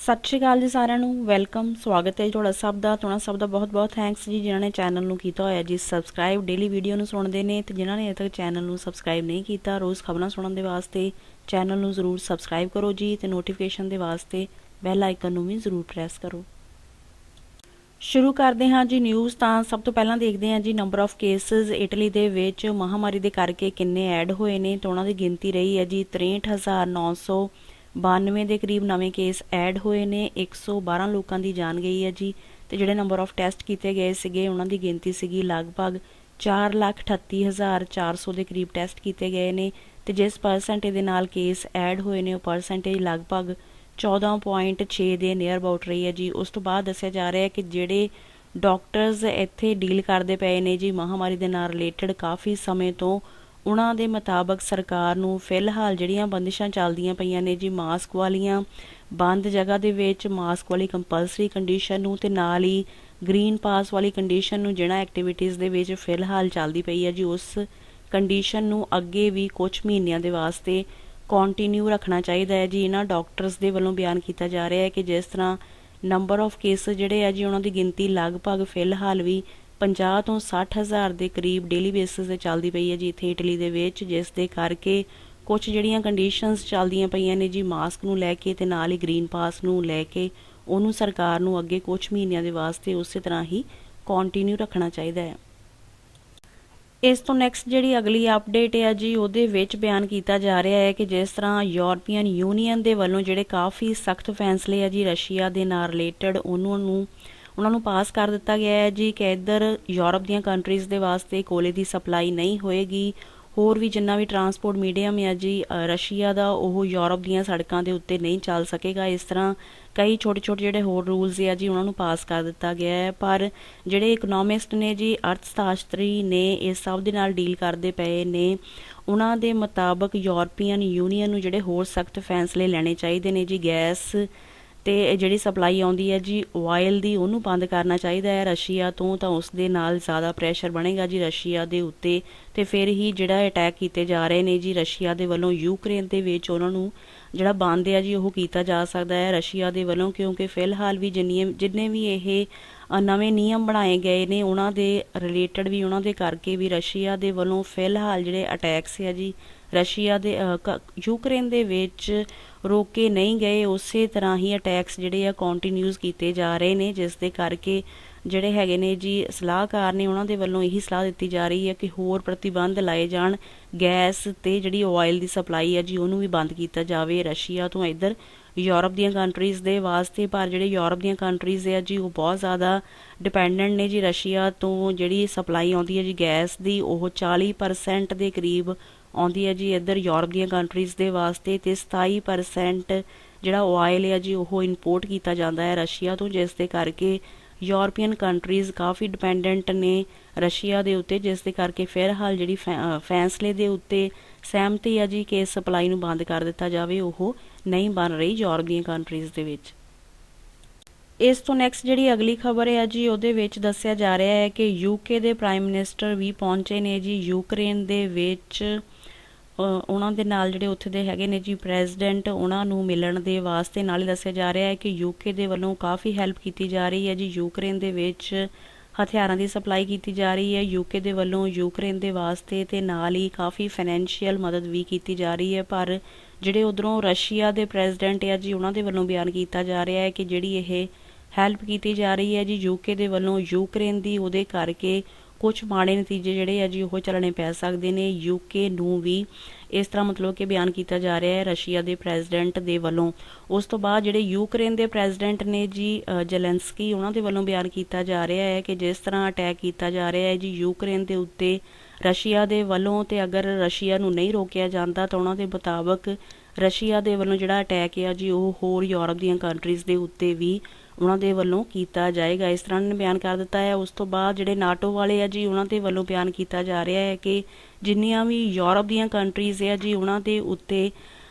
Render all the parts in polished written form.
सत श्री अकाल जी सारिਆਂ ਨੂੰ ਵੈਲਕਮ ਸਵਾਗਤ ਹੈ ਜੀ ਤੁਹਾਡਾ ਸਭ ਦਾ ਬਹੁਤ ਬਹੁਤ ਥੈਂਕਸ ਜੀ ਜਿਨ੍ਹਾਂ ਨੇ ਚੈਨਲ ਨੂੰ ਕੀਤਾ ਹੋਇਆ ਜੀ ਸਬਸਕ੍ਰਾਈਬ ਡੇਲੀ ਵੀਡੀਓ ਨੂੰ ਸੁਣਦੇ ਨੇ ਤੇ ਜਿਨ੍ਹਾਂ ਨੇ ਅਜੇ ਤੱਕ ਚੈਨਲ ਨੂੰ ਸਬਸਕ੍ਰਾਈਬ ਨਹੀਂ ਕੀਤਾ ਰੋਜ਼ ਖਬਰਾਂ ਸੁਣਨ ਦੇ ਵਾਸਤੇ ਚੈਨਲ ਨੂੰ ਜ਼ਰੂਰ ਸਬਸਕ੍ਰਾਈਬ ਕਰੋ ਜੀ ਤੇ ਨੋਟੀਫਿਕੇਸ਼ਨ ਦੇ ਵਾਸਤੇ ਬੈਲ ਆਈਕਨ ਨੂੰ ਵੀ ਜ਼ਰੂਰ ਪ੍ਰੈਸ ਕਰੋ। ਸ਼ੁਰੂ ਕਰਦੇ ਹਾਂ ਜੀ ਨਿਊਜ਼। ਤਾਂ ਸਭ ਤੋਂ ਪਹਿਲਾਂ ਦੇਖਦੇ ਹਾਂ ਜੀ ਨੰਬਰ ਆਫ ਕੇਸਿਸ ਇਟਲੀ ਦੇ ਵਿੱਚ ਮਹਾਮਾਰੀ ਦੇ ਕਰਕੇ ਕਿੰਨੇ ਐਡ ਹੋਏ ਨੇ ਤੇ ਉਹਨਾਂ ਦੀ ਗਿਣਤੀ ਰਹੀ ਹੈ ਜੀ 63,992 ਦੇ ਕਰੀਬ ਨਵੇਂ ਕੇਸ ਐਡ ਹੋਏ ਨੇ। 112 ਲੋਕਾਂ ਦੀ ਜਾਨ ਗਈ ਹੈ ਜੀ ਤੇ ਜਿਹੜੇ ਨੰਬਰ ਆਫ ਟੈਸਟ ਕੀਤੇ ਗਏ ਸੀਗੇ ਉਹਨਾਂ ਦੀ ਗਿਣਤੀ ਸੀਗੀ ਲਗਭਗ 4,38,400 ਦੇ ਕਰੀਬ ਟੈਸਟ ਕੀਤੇ ਗਏ ਨੇ ਤੇ ਜਿਸ ਪਰਸੈਂਟੇਜ ਦੇ ਨਾਲ ਕੇਸ ਐਡ ਹੋਏ ਨੇ ਉਹ ਪਰਸੈਂਟੇਜ ਲਗਭਗ 14.6 ਦੇ ਨੀਅਰ ਅਬਾਊਟ ਰਹੀ ਹੈ ਜੀ। ਉਸ ਤੋਂ ਬਾਅਦ ਦੱਸਿਆ ਜਾ ਰਿਹਾ ਹੈ ਕਿ ਜਿਹੜੇ ਡਾਕਟਰਸ ਇੱਥੇ ਡੀਲ ਕਰਦੇ ਪਏ ਨੇ ਜੀ ਮਹਾਮਾਰੀ ਦੇ ਨਾਲ ਰਿਲੇਟਡ ਕਾਫੀ ਸਮੇਂ ਤੋਂ ਉਹਨਾਂ ਦੇ ਮੁਤਾਬਕ ਸਰਕਾਰ ਨੂੰ ਫਿਲਹਾਲ ਜਿਹੜੀਆਂ ਬੰਦਿਸ਼ਾਂ ਚੱਲਦੀਆਂ ਪਈਆਂ ਨੇ ਜੀ ਮਾਸਕ ਵਾਲੀਆਂ ਬੰਦ ਜਗ੍ਹਾ ਦੇ ਵਿੱਚ ਮਾਸਕ ਵਾਲੀ ਕੰਪਲਸਰੀ ਕੰਡੀਸ਼ਨ ਨੂੰ ਤੇ ਨਾਲ ਹੀ ਗ੍ਰੀਨ ਪਾਸ ਵਾਲੀ ਕੰਡੀਸ਼ਨ ਨੂੰ ਜਿਹੜਾ ਐਕਟੀਵਿਟੀਜ਼ ਦੇ ਵਿੱਚ ਫਿਲਹਾਲ ਚੱਲਦੀ ਪਈ ਹੈ ਜੀ ਉਸ ਕੰਡੀਸ਼ਨ ਨੂੰ ਅੱਗੇ ਵੀ ਕੁਝ ਮਹੀਨਿਆਂ ਦੇ ਵਾਸਤੇ ਕੰਟੀਨਿਊ ਰੱਖਣਾ ਚਾਹੀਦਾ ਹੈ ਜੀ। ਇਹਨਾਂ ਡਾਕਟਰਸ ਦੇ ਵੱਲੋਂ ਬਿਆਨ ਕੀਤਾ ਜਾ ਰਿਹਾ ਹੈ ਕਿ ਜਿਸ ਤਰ੍ਹਾਂ ਨੰਬਰ ਆਫ ਕੇਸ ਜਿਹੜੇ ਆ ਜੀ ਉਹਨਾਂ ਦੀ ਗਿਣਤੀ ਲਗਭਗ ਫਿਲਹਾਲ ਵੀ 50 ਤੋਂ 60,000 ਦੇ ਕਰੀਬ ਡੇਲੀ ਬੇਸਿਸ ਤੇ ਚੱਲਦੀ ਪਈ ਹੈ ਜੀ ਇੱਥੇ ਇਟਲੀ ਦੇ ਵਿੱਚ, ਜਿਸ ਦੇ ਕਰਕੇ ਕੁਝ ਜਿਹੜੀਆਂ ਕੰਡੀਸ਼ਨਸ ਚੱਲਦੀਆਂ ਪਈਆਂ ਨੇ ਜੀ ਮਾਸਕ ਨੂੰ ਲੈ ਕੇ ਤੇ ਨਾਲ ਹੀ ਗ੍ਰੀਨ ਪਾਸ ਨੂੰ ਲੈ ਕੇ ਉਹਨੂੰ ਸਰਕਾਰ ਨੂੰ ਅੱਗੇ ਕੁਝ ਮਹੀਨਿਆਂ ਦੇ ਵਾਸਤੇ ਉਸੇ ਤਰ੍ਹਾਂ ਹੀ ਕੰਟੀਨਿਊ ਰੱਖਣਾ ਚਾਹੀਦਾ ਹੈ। ਇਸ ਤੋਂ ਨੈਕਸਟ ਜਿਹੜੀ ਅਗਲੀ ਅਪਡੇਟ ਹੈ ਜੀ ਉਹਦੇ ਵਿੱਚ ਬਿਆਨ ਕੀਤਾ ਜਾ ਰਿਹਾ ਹੈ ਕਿ ਜਿਸ ਤਰ੍ਹਾਂ ਯੂਰਪੀਅਨ ਯੂਨੀਅਨ ਦੇ ਵੱਲੋਂ ਜਿਹੜੇ ਕਾਫੀ ਸਖਤ ਫੈਸਲੇ ਆ ਜੀ ਰਸ਼ੀਆ ਦੇ ਨਾਲ ਰਿਲੇਟਡ ਉਹਨਾਂ ਨੂੰ ਪਾਸ ਕਰ ਦਿੱਤਾ ਗਿਆ ਹੈ ਜੀ ਕਿ ਇੱਧਰ ਯੂਰਪ ਦੀਆਂ ਕੰਟਰੀਜ਼ ਦੇ ਵਾਸਤੇ ਕੋਲੇ ਦੀ ਸਪਲਾਈ ਨਹੀਂ ਹੋਏਗੀ। ਹੋਰ ਵੀ ਜਿੰਨਾ ਵੀ ਟਰਾਂਸਪੋਰਟ ਮੀਡੀਅਮ ਹੈ ਜੀ ਰਸ਼ੀਆ ਦਾ ਉਹ ਯੂਰਪ ਦੀਆਂ ਸੜਕਾਂ ਦੇ ਉੱਤੇ ਨਹੀਂ ਚੱਲ ਸਕੇਗਾ। ਇਸ ਤਰ੍ਹਾਂ ਕਈ ਛੋਟੇ ਛੋਟੇ ਜਿਹੜੇ ਹੋਰ ਰੂਲਸ ਆ ਜੀ ਉਹਨਾਂ ਨੂੰ ਪਾਸ ਕਰ ਦਿੱਤਾ ਗਿਆ ਹੈ। ਪਰ ਜਿਹੜੇ ਇਕਨੋਮਿਸਟ ਨੇ ਜੀ ਅਰਥਸ਼ਾਸਤਰੀ ਨੇ ਇਸ ਸਭ ਦੇ ਨਾਲ ਡੀਲ ਕਰਦੇ ਪਏ ਨੇ ਉਹਨਾਂ ਦੇ ਮੁਤਾਬਕ ਯੂਰਪੀਅਨ ਯੂਨੀਅਨ ਨੂੰ ਜਿਹੜੇ ਹੋਰ ਸਖਤ ਫੈਸਲੇ ਲੈਣੇ ਚਾਹੀਦੇ ਨੇ ਜੀ। ਗੈਸ ਤੇ ਜਿਹੜੀ ਸਪਲਾਈ ਆਉਂਦੀ ਹੈ ਜੀ ਆਇਲ ਦੀ ਉਹਨੂੰ ਬੰਦ ਕਰਨਾ ਚਾਹੀਦਾ ਹੈ ਰਸ਼ੀਆ ਤੋਂ, ਤਾਂ ਉਸ ਦੇ ਨਾਲ ਜ਼ਿਆਦਾ ਪ੍ਰੈਸ਼ਰ ਬਣੇਗਾ ਜੀ ਰਸ਼ੀਆ ਦੇ ਉੱਤੇ ਤੇ ਫਿਰ ਹੀ ਜਿਹੜਾ ਅਟੈਕ ਕੀਤੇ ਜਾ ਰਹੇ ਨੇ ਜੀ ਰਸ਼ੀਆ ਦੇ ਵੱਲੋਂ ਯੂਕਰੇਨ ਦੇ ਵਿੱਚ ਉਹਨਾਂ ਨੂੰ ਜਿਹੜਾ ਬੰਦ ਹੈ ਜੀ ਉਹ ਕੀਤਾ ਜਾ ਸਕਦਾ ਹੈ ਰਸ਼ੀਆ ਦੇ ਵੱਲੋਂ, ਕਿਉਂਕਿ ਫਿਲਹਾਲ ਵੀ ਜਿੰਨੇ ਵੀ ਇਹ ਨਵੇਂ ਨਿਯਮ ਬਣਾਏ ਗਏ ਨੇ ਉਹਨਾਂ ਦੇ ਰਿਲੇਟਡ ਵੀ ਉਹਨਾਂ ਦੇ ਕਰਕੇ ਵੀ ਰਸ਼ੀਆ ਦੇ ਵੱਲੋਂ ਫਿਲਹਾਲ ਜਿਹੜੇ ਅਟੈਕਸ ਆ ਜੀ ਰਸ਼ੀਆ ਦੇ ਯੂਕਰੇਨ ਦੇ ਵਿੱਚ ਰੋਕੇ ਨਹੀਂ ਗਏ। ਉਸੇ ਤਰ੍ਹਾਂ ਹੀ ਅਟੈਕਸ ਜਿਹੜੇ ਆ ਕੰਟੀਨਿਊਸ ਕੀਤੇ ਜਾ ਰਹੇ ਨੇ, ਜਿਸ ਦੇ ਕਰਕੇ ਜਿਹੜੇ ਹੈਗੇ ਨੇ ਜੀ ਸਲਾਹਕਾਰ ਨੇ ਉਹਨਾਂ ਦੇ ਵੱਲੋਂ ਇਹੀ ਸਲਾਹ ਦਿੱਤੀ ਜਾ ਰਹੀ ਹੈ ਕਿ ਹੋਰ ਪ੍ਰਤੀਬੰਧ ਲਾਏ ਜਾਣ ਗੈਸ ਤੇ ਜਿਹੜੀ ਆਇਲ ਦੀ ਸਪਲਾਈ ਹੈ ਜੀ ਉਹਨੂੰ ਵੀ ਬੰਦ ਕੀਤਾ ਜਾਵੇ ਰਸ਼ੀਆ ਤੋਂ ਇੱਧਰ ਯੂਰਪ ਦੀਆਂ ਕੰਟਰੀਜ਼ ਦੇ ਵਾਸਤੇ। ਪਰ ਜਿਹੜੇ ਯੂਰਪ ਦੀਆਂ ਕੰਟਰੀਜ਼ ਆ ਜੀ ਉਹ ਬਹੁਤ ਜ਼ਿਆਦਾ ਡਿਪੈਂਡੈਂਟ ਨੇ ਜੀ ਰਸ਼ੀਆ ਤੋਂ। ਜਿਹੜੀ ਸਪਲਾਈ ਆਉਂਦੀ ਹੈ ਜੀ ਗੈਸ ਦੀ ਉਹ 40% ਦੇ ਕਰੀਬ ਆਉਂਦੀ ਹੈ ਜੀ ਇੱਧਰ ਯੂਰਪ ਦੀਆਂ ਕੰਟਰੀਜ਼ ਦੇ ਵਾਸਤੇ ਤੇ 27% ਜਿਹੜਾ ਆਇਲ ਹੈ ਜੀ ਉਹ ਇੰਪੋਰਟ ਕੀਤਾ ਜਾਂਦਾ ਹੈ ਰਸ਼ੀਆ ਤੋਂ, ਜਿਸ ਦੇ ਕਰਕੇ ਯੂਰਪੀਅਨ ਕੰਟਰੀਜ਼ ਕਾਫੀ ਡਿਪੈਂਡੈਂਟ ਨੇ ਰਸ਼ੀਆ ਦੇ ਉੱਤੇ, ਜਿਸ ਦੇ ਕਰਕੇ ਫਿਲਹਾਲ ਜਿਹੜੀ ਫੈਸਲੇ ਦੇ ਉੱਤੇ ਸਹਿਮਤੀ ਹੈ ਜੀ ਕਿ ਸਪਲਾਈ ਨੂੰ ਬੰਦ ਕਰ ਦਿੱਤਾ ਜਾਵੇ ਉਹ ਨਹੀਂ ਬਣ ਰਹੀ ਯੂਰਪ ਦੀਆਂ ਕੰਟਰੀਜ਼ ਦੇ ਵਿੱਚ। ਇਸ ਤੋਂ ਨੈਕਸਟ ਜਿਹੜੀ ਅਗਲੀ ਖਬਰ ਹੈ ਜੀ ਉਹਦੇ ਵਿੱਚ ਦੱਸਿਆ ਜਾ ਰਿਹਾ ਹੈ ਕਿ ਯੂਕੇ ਦੇ ਪ੍ਰਾਈਮ ਮਿਨਿਸਟਰ ਵੀ ਪਹੁੰਚੇ ਨੇ ਜੀ ਯੂਕਰੇਨ ਦੇ ਵਿੱਚ। ਉਹਨਾਂ ਦੇ ਨਾਲ ਜਿਹੜੇ ਉੱਥੇ ਦੇ ਹੈਗੇ ਨੇ ਜੀ ਪ੍ਰੈਜ਼ੀਡੈਂਟ ਉਹਨਾਂ ਨੂੰ ਮਿਲਣ ਦੇ ਵਾਸਤੇ। ਨਾਲ ਹੀ ਦੱਸਿਆ ਜਾ ਰਿਹਾ ਹੈ ਕਿ ਯੂਕੇ ਦੇ ਵੱਲੋਂ ਕਾਫੀ ਹੈਲਪ ਕੀਤੀ ਜਾ ਰਹੀ ਹੈ ਜੀ ਯੂਕਰੇਨ ਦੇ ਵਿੱਚ, ਹਥਿਆਰਾਂ ਦੀ ਸਪਲਾਈ ਕੀਤੀ ਜਾ ਰਹੀ ਹੈ ਯੂਕੇ ਦੇ ਵੱਲੋਂ ਯੂਕਰੇਨ ਦੇ ਵਾਸਤੇ ਤੇ ਨਾਲ ਹੀ ਕਾਫੀ ਫਾਈਨੈਂਸ਼ੀਅਲ ਮਦਦ ਵੀ ਕੀਤੀ ਜਾ ਰਹੀ ਹੈ। ਪਰ ਜਿਹੜੇ ਉੱਧਰੋਂ ਰਸ਼ੀਆ ਦੇ ਪ੍ਰੈਜ਼ੀਡੈਂਟ ਆ ਜੀ ਉਹਨਾਂ ਦੇ ਵੱਲੋਂ ਬਿਆਨ ਕੀਤਾ ਜਾ ਰਿਹਾ ਹੈ ਕਿ ਜਿਹੜੀ ਇਹ ਹੈਲਪ ਕੀਤੀ ਜਾ ਰਹੀ ਹੈ ਜੀ ਯੂਕੇ ਦੇ ਵੱਲੋਂ ਯੂਕਰੇਨ ਦੀ, ਉਹਦੇ ਕਰਕੇ ਕੁਝ ਮਾੜੇ ਨਤੀਜੇ ਜਿਹੜੇ ਆ ਜੀ ਉਹ ਚੱਲਣੇ ਪੈ ਸਕਦੇ ਨੇ ਯੂਕੇ ਨੂੰ ਵੀ। ਇਸ ਤਰ੍ਹਾਂ ਮਤਲਬ ਕਿ ਬਿਆਨ ਕੀਤਾ ਜਾ ਰਿਹਾ ਹੈ ਰਸ਼ੀਆ ਦੇ ਪ੍ਰੈਜ਼ੀਡੈਂਟ ਦੇ ਵੱਲੋਂ। ਉਸ ਤੋਂ ਬਾਅਦ ਜਿਹੜੇ ਯੂਕਰੇਨ ਦੇ ਪ੍ਰੈਜ਼ੀਡੈਂਟ ਨੇ ਜੀ ਜ਼ੈਲੈਂਸਕੀ ਉਹਨਾਂ ਦੇ ਵੱਲੋਂ ਬਿਆਨ ਕੀਤਾ ਜਾ ਰਿਹਾ ਹੈ ਕਿ ਜਿਸ ਤਰ੍ਹਾਂ ਅਟੈਕ ਕੀਤਾ ਜਾ ਰਿਹਾ ਹੈ ਜੀ ਯੂਕਰੇਨ ਦੇ ਉੱਤੇ ਰਸ਼ੀਆ ਦੇ ਵੱਲੋਂ, ਤੇ ਅਗਰ ਰਸ਼ੀਆ ਨੂੰ ਨਹੀਂ ਰੋਕਿਆ ਜਾਂਦਾ ਤਾਂ ਉਹਨਾਂ ਦੇ ਮੁਤਾਬਕ ਰਸ਼ੀਆ ਦੇ ਵੱਲੋਂ ਜਿਹੜਾ ਅਟੈਕ ਆ ਜੀ ਉਹ ਹੋਰ ਯੂਰਪ ਦੀਆਂ ਕੰਟਰੀਜ਼ ਦੇ ਉੱਤੇ ਵੀ ਉਹਨਾਂ ਦੇ ਵੱਲੋਂ ਕੀਤਾ ਜਾਏਗਾ, ਇਸ ਤਰ੍ਹਾਂ ਨੇ ਬਿਆਨ ਕਰ ਦਿੱਤਾ ਹੈ। ਉਸ ਤੋਂ ਬਾਅਦ ਜਿਹੜੇ ਨਾਟੋ ਵਾਲੇ ਆ ਜੀ ਉਹਨਾਂ ਦੇ ਵੱਲੋਂ ਬਿਆਨ ਕੀਤਾ ਜਾ ਰਿਹਾ ਹੈ ਕਿ ਜਿੰਨੀਆਂ ਵੀ ਯੂਰਪ ਦੀਆਂ ਕੰਟਰੀਜ਼ ਆ ਜੀ ਉਹਨਾਂ ਦੇ ਉੱਤੇ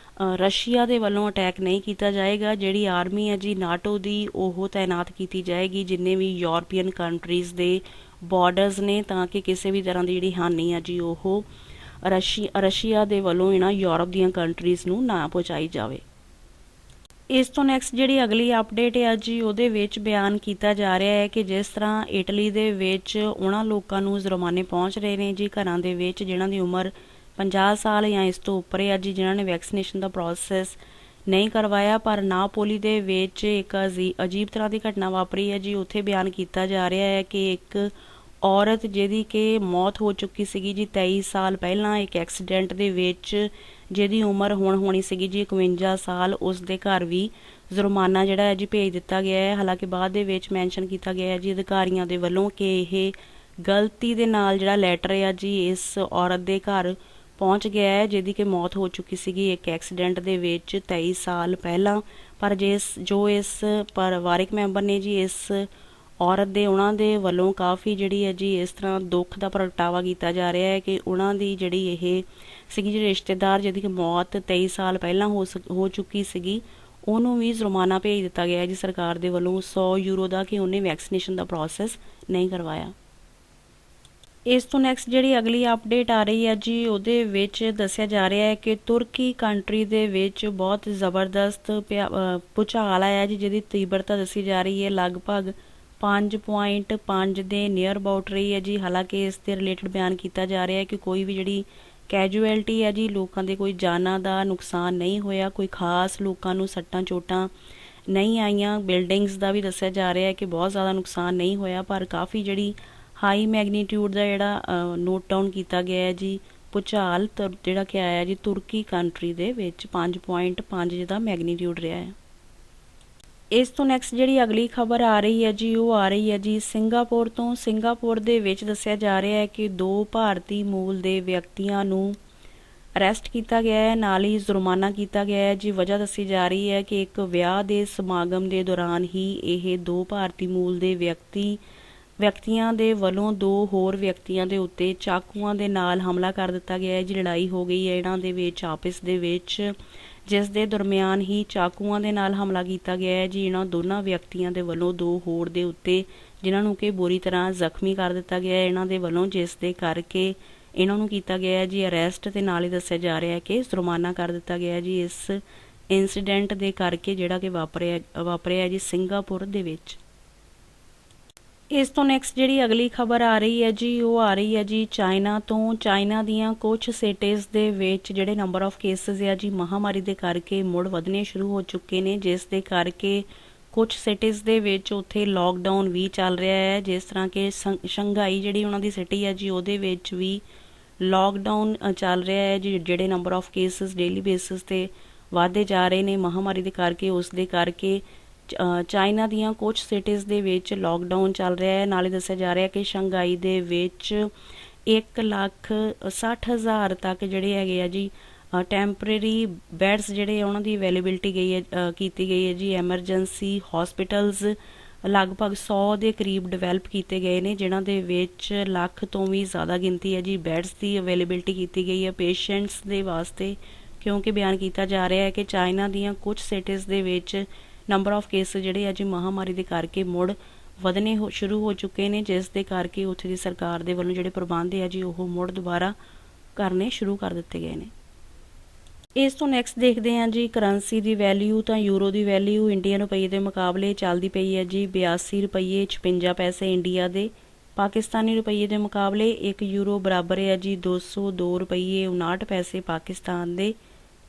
ਰਸ਼ੀਆ ਦੇ ਵੱਲੋਂ ਅਟੈਕ ਨਹੀਂ ਕੀਤਾ ਜਾਏਗਾ। ਜਿਹੜੀ ਆਰਮੀ ਹੈ ਜੀ ਨਾਟੋ ਦੀ ਉਹ ਤਾਇਨਾਤ ਕੀਤੀ ਜਾਏਗੀ ਜਿੰਨੇ ਵੀ ਯੂਰਪੀਅਨ ਕੰਟਰੀਜ਼ ਦੇ ਬਾਰਡਰਸ ਨੇ, ਤਾਂ ਕਿ ਕਿਸੇ ਵੀ ਤਰ੍ਹਾਂ ਦੀ ਜਿਹੜੀ ਹਾਨੀ ਹੈ ਜੀ ਉਹ ਰਸ਼ੀਆ ਦੇ ਵੱਲੋਂ ਇਹਨਾਂ ਯੂਰਪ ਦੀਆਂ ਕੰਟਰੀਜ਼ ਨੂੰ ਨਾ ਪਹੁੰਚਾਈ ਜਾਵੇ। ਇਸ ਤੋਂ ਨੈਕਸਟ ਜਿਹੜੀ ਅਗਲੀ ਅਪਡੇਟ ਹੈ ਜੀ ਉਹਦੇ ਵਿੱਚ ਬਿਆਨ ਕੀਤਾ ਜਾ ਰਿਹਾ ਹੈ ਕਿ ਜਿਸ ਤਰ੍ਹਾਂ ਇਟਲੀ ਦੇ ਵਿੱਚ ਉਹਨਾਂ ਲੋਕਾਂ ਨੂੰ ਜੁਰਮਾਨੇ ਪਹੁੰਚ ਰਹੇ ਨੇ ਜੀ ਘਰਾਂ ਦੇ ਵਿੱਚ ਜਿਨ੍ਹਾਂ ਦੀ ਉਮਰ 50 ਸਾਲ ਜਾਂ ਇਸ ਤੋਂ ਉੱਪਰ ਹੈ ਜੀ, ਜਿਨ੍ਹਾਂ ਨੇ ਵੈਕਸੀਨੇਸ਼ਨ ਦਾ ਪ੍ਰੋਸੈਸ ਨਹੀਂ ਕਰਵਾਇਆ। ਪਰ ਨਾਪੋਲੀ ਦੇ ਵਿੱਚ ਇੱਕ ਅਜੀਬ ਤਰ੍ਹਾਂ ਦੀ ਘਟਨਾ ਵਾਪਰੀ ਹੈ ਜੀ। ਉੱਥੇ ਬਿਆਨ ਕੀਤਾ ਜਾ ਰਿਹਾ ਹੈ ਕਿ ਇੱਕ ਔਰਤ ਜਿਹਦੀ ਕਿ ਮੌਤ ਹੋ ਚੁੱਕੀ ਸੀਗੀ ਜੀ 23 ਸਾਲ ਪਹਿਲਾਂ ਇੱਕ ਐਕਸੀਡੈਂਟ ਦੇ ਵਿੱਚ, ਜਿਹਦੀ ਉਮਰ ਹੁਣ ਹੋਣੀ ਸੀਗੀ ਜੀ 51 ਸਾਲ, ਉਸ ਦੇ ਘਰ ਵੀ ਜੁਰਮਾਨਾ ਜਿਹੜਾ ਹੈ ਜੀ ਭੇਜ ਦਿੱਤਾ ਗਿਆ ਹੈ। ਹਾਲਾਂਕਿ ਬਾਅਦ ਦੇ ਵਿੱਚ ਮੈਂਸ਼ਨ ਕੀਤਾ ਗਿਆ ਹੈ ਜੀ ਅਧਿਕਾਰੀਆਂ ਦੇ ਵੱਲੋਂ ਕਿ ਇਹ ਗਲਤੀ ਦੇ ਨਾਲ ਜਿਹੜਾ ਲੈਟਰ ਹੈ ਜੀ ਇਸ ਔਰਤ ਦੇ ਘਰ ਪਹੁੰਚ ਗਿਆ ਹੈ ਜਿਹਦੀ ਕਿ ਮੌਤ ਹੋ ਚੁੱਕੀ ਸੀਗੀ ਇੱਕ ਐਕਸੀਡੈਂਟ ਦੇ ਵਿੱਚ 23 ਸਾਲ ਪਹਿਲਾਂ। ਪਰ ਜੋ ਇਸ ਪਰਿਵਾਰਿਕ ਮੈਂਬਰ ਨੇ ਜੀ ਇਸ ਔਰਤ ਦੇ, ਉਹਨਾਂ ਦੇ ਵੱਲੋਂ ਕਾਫੀ ਜਿਹੜੀ ਹੈ ਜੀ ਇਸ ਤਰ੍ਹਾਂ ਦੁੱਖ ਦਾ ਪ੍ਰਗਟਾਵਾ ਕੀਤਾ ਜਾ ਰਿਹਾ ਹੈ ਕਿ ਉਹਨਾਂ ਦੀ ਜਿਹੜੀ ਇਹ ਸੀਗੀ ਜਿਹੜੀ ਰਿਸ਼ਤੇਦਾਰ ਜਿਹਦੀ ਕਿ ਮੌਤ 23 ਸਾਲ ਪਹਿਲਾਂ ਹੋ ਚੁੱਕੀ ਸੀਗੀ, ਉਹਨੂੰ ਵੀ ਜੁਰਮਾਨਾ ਭੇਜ ਦਿੱਤਾ ਗਿਆ ਹੈ ਜੀ ਸਰਕਾਰ ਦੇ ਵੱਲੋਂ 100 ਯੂਰੋ ਦਾ ਕਿ ਉਹਨੇ ਵੈਕਸੀਨੇਸ਼ਨ ਦਾ ਪ੍ਰੋਸੈਸ ਨਹੀਂ ਕਰਵਾਇਆ। ਇਸ ਤੋਂ ਨੈਕਸਟ ਜਿਹੜੀ ਅਗਲੀ ਅਪਡੇਟ ਆ ਰਹੀ ਹੈ ਜੀ ਉਹਦੇ ਵਿੱਚ ਦੱਸਿਆ ਜਾ ਰਿਹਾ ਹੈ ਕਿ ਤੁਰਕੀ ਕੰਟਰੀ ਦੇ ਵਿੱਚ ਬਹੁਤ ਜ਼ਬਰਦਸਤ ਭੂਚਾਲ ਆਇਆ ਜੀ, ਜਿਹਦੀ ਤੀਬਰਤਾ ਦੱਸੀ ਜਾ ਰਹੀ ਹੈ ਲਗਭਗ 5.5 ਦੇ ਨੀਅਰ ਅਬਾਊਟ ਰਹੀ ਹੈ ਜੀ। ਹਾਲਾਂਕਿ ਇਸ ਦੇ ਰਿਲੇਟਡ ਬਿਆਨ ਕੀਤਾ ਜਾ ਰਿਹਾ ਹੈ ਕਿ ਕੋਈ ਵੀ ਜਿਹੜੀ ਕੈਜੂਅਲਟੀ ਹੈ ਜੀ, ਲੋਕਾਂ ਦੇ ਕੋਈ ਜਾਨਾਂ ਦਾ ਨੁਕਸਾਨ ਨਹੀਂ ਹੋਇਆ, ਕੋਈ ਖਾਸ ਲੋਕਾਂ ਨੂੰ ਸੱਟਾਂ ਚੋਟਾਂ ਨਹੀਂ ਆਈਆਂ। ਬਿਲਡਿੰਗਸ ਦਾ ਵੀ ਦੱਸਿਆ ਜਾ ਰਿਹਾ ਹੈ ਕਿ ਬਹੁਤ ਜ਼ਿਆਦਾ ਨੁਕਸਾਨ ਨਹੀਂ ਹੋਇਆ, ਪਰ ਕਾਫੀ ਜਿਹੜੀ ਹਾਈ ਮੈਗਨੀਟਿਊਡ ਦਾ ਜਿਹੜਾ ਨੋਟ ਡਾਊਨ ਕੀਤਾ ਗਿਆ ਹੈ ਜੀ ਭੂਚਾਲ ਜਿਹੜਾ ਕਿ ਆਇਆ ਜੀ ਤੁਰਕੀ ਕੰਟਰੀ ਦੇ ਵਿੱਚ 5.5 ਜਿਹਦਾ ਮੈਗਨੀਟਿਊਡ ਰਿਹਾ ਹੈ। ਇਸ ਤੋਂ ਨੈਕਸਟ ਜਿਹੜੀ ਅਗਲੀ ਖਬਰ ਆ ਰਹੀ ਹੈ ਜੀ ਉਹ ਆ ਰਹੀ ਹੈ ਜੀ ਸਿੰਗਾਪੁਰ ਤੋਂ। ਸਿੰਗਾਪੁਰ ਦੇ ਵਿੱਚ ਦੱਸਿਆ ਜਾ ਰਿਹਾ ਹੈ ਕਿ 2 ਭਾਰਤੀ ਮੂਲ ਦੇ ਵਿਅਕਤੀਆਂ ਨੂੰ ਅਰੈਸਟ ਕੀਤਾ ਗਿਆ ਹੈ, ਨਾਲ ਹੀ ਜੁਰਮਾਨਾ ਕੀਤਾ ਗਿਆ ਹੈ ਜੀ। ਵਜ੍ਹਾ ਦੱਸੀ ਜਾ ਰਹੀ ਹੈ ਕਿ ਇੱਕ ਵਿਆਹ ਦੇ ਸਮਾਗਮ ਦੇ ਦੌਰਾਨ ਹੀ ਇਹ 2 ਭਾਰਤੀ ਮੂਲ ਦੇ ਵਿਅਕਤੀਆਂ ਦੇ ਵੱਲੋਂ 2 ਹੋਰ ਵਿਅਕਤੀਆਂ ਦੇ ਉੱਤੇ ਚਾਕੂਆਂ ਦੇ ਨਾਲ ਹਮਲਾ ਕਰ ਦਿੱਤਾ ਗਿਆ ਹੈ ਜੀ। ਲੜਾਈ ਹੋ ਗਈ ਹੈ ਇਹਨਾਂ ਦੇ ਵਿੱਚ ਆਪਸ ਦੇ ਵਿੱਚ, ਜਿਸ ਦੇ ਦਰਮਿਆਨ ਹੀ ਚਾਕੂਆਂ ਦੇ ਨਾਲ ਹਮਲਾ ਕੀਤਾ ਗਿਆ ਹੈ ਜੀ ਇਹਨਾਂ ਦੋਨਾਂ ਵਿਅਕਤੀਆਂ ਦੇ ਵੱਲੋਂ 2 ਹੋਰ ਦੇ ਉੱਤੇ, ਜਿਨ੍ਹਾਂ ਨੂੰ ਕਿ ਬੁਰੀ ਤਰ੍ਹਾਂ ਜ਼ਖਮੀ ਕਰ ਦਿੱਤਾ ਗਿਆ ਹੈ ਇਹਨਾਂ ਦੇ ਵੱਲੋਂ, ਜਿਸ ਦੇ ਕਰਕੇ ਇਹਨਾਂ ਨੂੰ ਕੀਤਾ ਗਿਆ ਹੈ ਜੀ ਅਰੈਸਟ। ਤੇ ਨਾਲ ਹੀ ਦੱਸਿਆ ਜਾ ਰਿਹਾ ਹੈ ਕਿ ਜੁਰਮਾਨਾ ਕਰ ਦਿੱਤਾ ਗਿਆ ਹੈ ਜੀ ਇਸ ਇਨਸੀਡੈਂਟ ਦੇ ਕਰਕੇ ਜਿਹੜਾ ਕਿ ਵਾਪਰਿਆ ਜੀ ਸਿੰਗਾਪੁਰ ਦੇ ਵਿੱਚ। ਇਸ ਤੋਂ ਨੈਕਸਟ ਜਿਹੜੀ ਅਗਲੀ ਖਬਰ ਆ ਰਹੀ ਹੈ ਜੀ ਉਹ ਆ ਰਹੀ ਹੈ ਜੀ ਚਾਈਨਾ ਤੋਂ। ਚਾਈਨਾ ਦੀਆਂ ਕੁਝ ਸਿਟੀਜ਼ ਦੇ ਵਿੱਚ ਜਿਹੜੇ ਨੰਬਰ ਆਫ ਕੇਸਿਸ ਆ ਜੀ ਮਹਾਮਾਰੀ ਦੇ ਕਰਕੇ ਮੁੜ ਵਧਣੇ ਸ਼ੁਰੂ ਹੋ ਚੁੱਕੇ ਨੇ, ਜਿਸ ਦੇ ਕਰਕੇ ਕੁਝ ਸਿਟੀਜ਼ ਦੇ ਵਿੱਚ ਉੱਥੇ ਲੋਕਡਾਊਨ ਵੀ ਚੱਲ ਰਿਹਾ ਹੈ। ਜਿਸ ਤਰ੍ਹਾਂ ਕਿ ਸ਼ੰਘਾਈ ਜਿਹੜੀ ਉਹਨਾਂ ਦੀ ਸਿਟੀ ਹੈ ਜੀ ਉਹਦੇ ਵਿੱਚ ਵੀ ਲੋਕਡਾਊਨ ਚੱਲ ਰਿਹਾ ਹੈ ਜੀ। ਜਿਹੜੇ number of cases daily basis 'ਤੇ ਵਧਦੇ ਜਾ ਰਹੇ ਨੇ ਮਹਾਮਾਰੀ ਦੇ ਕਰਕੇ, ਉਸ ਦੇ ਕਰਕੇ ਚਾਈਨਾ ਦੀਆਂ ਕੁਝ ਸਿਟੀਜ਼ ਦੇ ਵਿੱਚ ਲੋਕਡਾਊਨ ਚੱਲ ਰਿਹਾ ਹੈ। ਨਾਲੇ ਦੱਸਿਆ ਜਾ ਰਿਹਾ ਕਿ ਸ਼ੰਘਾਈ ਦੇ ਵਿੱਚ 1,60,000 ਤੱਕ ਜਿਹੜੇ ਹੈਗੇ ਆ ਜੀ ਟੈਂਪਰੇਰੀ ਬੈਡਸ ਜਿਹੜੇ ਉਹਨਾਂ ਦੀ ਅਵੇਲੇਬਿਲਿਟੀ ਕੀਤੀ ਗਈ ਹੈ ਜੀ। ਐਮਰਜੈਂਸੀ ਹੌਸਪੀਟਲਸ ਲਗਭਗ 100 ਦੇ ਕਰੀਬ ਡਿਵੈਲਪ ਕੀਤੇ ਗਏ ਨੇ, ਜਿਨ੍ਹਾਂ ਦੇ ਵਿੱਚ 1 ਲੱਖ ਤੋਂ ਵੀ ਜ਼ਿਆਦਾ ਗਿਣਤੀ ਹੈ ਜੀ ਬੈਡਸ ਦੀ ਅਵੇਲੇਬਿਲਿਟੀ ਕੀਤੀ ਗਈ ਹੈ ਪੇਸ਼ੈਂਟਸ ਦੇ ਵਾਸਤੇ। ਕਿਉਂਕਿ ਬਿਆਨ ਕੀਤਾ ਜਾ ਰਿਹਾ ਹੈ ਕਿ ਚਾਈਨਾ ਦੀਆਂ ਕੁਝ ਸਿਟੀਜ਼ ਦੇ ਵਿੱਚ ਨੰਬਰ ਆਫ ਕੇਸ ਜਿਹੜੇ ਆ ਜੀ ਮਹਾਮਾਰੀ ਦੇ ਕਰਕੇ ਮੁੜ ਵਧਣੇ ਸ਼ੁਰੂ ਹੋ ਚੁੱਕੇ ਨੇ, ਜਿਸ ਦੇ ਕਰਕੇ ਉੱਥੇ ਦੀ ਸਰਕਾਰ ਦੇ ਵੱਲੋਂ ਜਿਹੜੇ ਪ੍ਰਬੰਧ ਆ ਜੀ ਉਹ ਮੁੜ ਦੁਬਾਰਾ ਕਰਨੇ ਸ਼ੁਰੂ ਕਰ ਦਿੱਤੇ ਗਏ ਨੇ। ਇਸ ਤੋਂ ਨੈਕਸਟ ਦੇਖਦੇ ਹਾਂ ਜੀ ਕਰੰਸੀ ਦੀ ਵੈਲਿਊ। ਤਾਂ ਯੂਰੋ ਦੀ ਵੈਲਿਊ ਇੰਡੀਅਨ ਰੁਪਈਏ ਦੇ ਮੁਕਾਬਲੇ ਚੱਲਦੀ ਪਈ ਹੈ ਜੀ 82 ਰੁਪਈਏ 56 ਪੈਸੇ ਇੰਡੀਆ ਦੇ। ਪਾਕਿਸਤਾਨੀ ਰੁਪਈਏ ਦੇ ਮੁਕਾਬਲੇ 1 ਯੂਰੋ ਬਰਾਬਰ ਹੈ ਜੀ 202 ਰੁਪਈਏ 59 ਪੈਸੇ ਪਾਕਿਸਤਾਨ ਦੇ।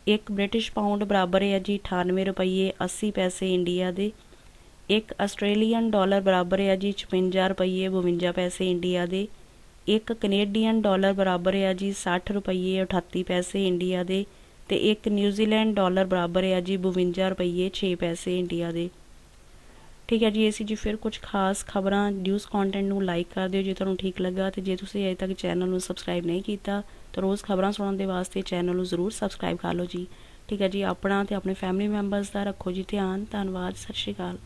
1 ਬ੍ਰਿਟਿਸ਼ ਪਾਉਂਡ ਬਰਾਬਰ ਹੈ ਜੀ 98 ਰੁਪਈਏ 80 ਪੈਸੇ ਇੰਡੀਆ ਦੇ। 1 ਆਸਟ੍ਰੇਲੀਅਨ ਡਾਲਰ ਬਰਾਬਰ ਹੈ ਜੀ 56 ਰੁਪਈਏ 52 ਪੈਸੇ ਇੰਡੀਆ ਦੇ। 1 ਕੈਨੇਡੀਅਨ ਡਾਲਰ ਬਰਾਬਰ ਹੈ ਜੀ 60 ਰੁਪਈਏ 38 ਪੈਸੇ ਇੰਡੀਆ ਦੇ। ਤੇ 1 ਨਿਊਜ਼ੀਲੈਂਡ ਡਾਲਰ ਬਰਾਬਰ ਹੈ ਜੀ 52 ਰੁਪਈਏ 6 ਪੈਸੇ ਇੰਡੀਆ ਦੇ। ਠੀਕ ਹੈ ਜੀ, ਇਹ ਸੀ ਜੀ ਫਿਰ ਕੁਝ ਖਾਸ ਖਬਰਾਂ। ਨਿਊਜ਼ ਕੰਟੈਂਟ ਨੂੰ ਲਾਈਕ ਕਰ ਦਿਓ ਜੇ ਤੁਹਾਨੂੰ ਠੀਕ ਲੱਗਾ, ਤੇ ਜੇ ਤੁਸੀਂ ਅਜੇ ਤੱਕ ਚੈਨਲ ਨੂੰ ਸਬਸਕ੍ਰਾਈਬ ਨਹੀਂ ਕੀਤਾ ਤਾਂ ਰੋਜ਼ ਖਬਰਾਂ ਸੁਣਨ ਦੇ ਵਾਸਤੇ ਚੈਨਲ ਨੂੰ ਜ਼ਰੂਰ ਸਬਸਕ੍ਰਾਈਬ ਕਰ ਲਓ ਜੀ। ਠੀਕ ਹੈ ਜੀ, ਆਪਣਾ ਤੇ ਆਪਣੇ ਫੈਮਿਲੀ ਮੈਂਬਰਸ ਦਾ ਰੱਖੋ ਜੀ ਧਿਆਨ। ਧੰਨਵਾਦ, ਸਤਿ ਸ਼੍ਰੀ ਅਕਾਲ।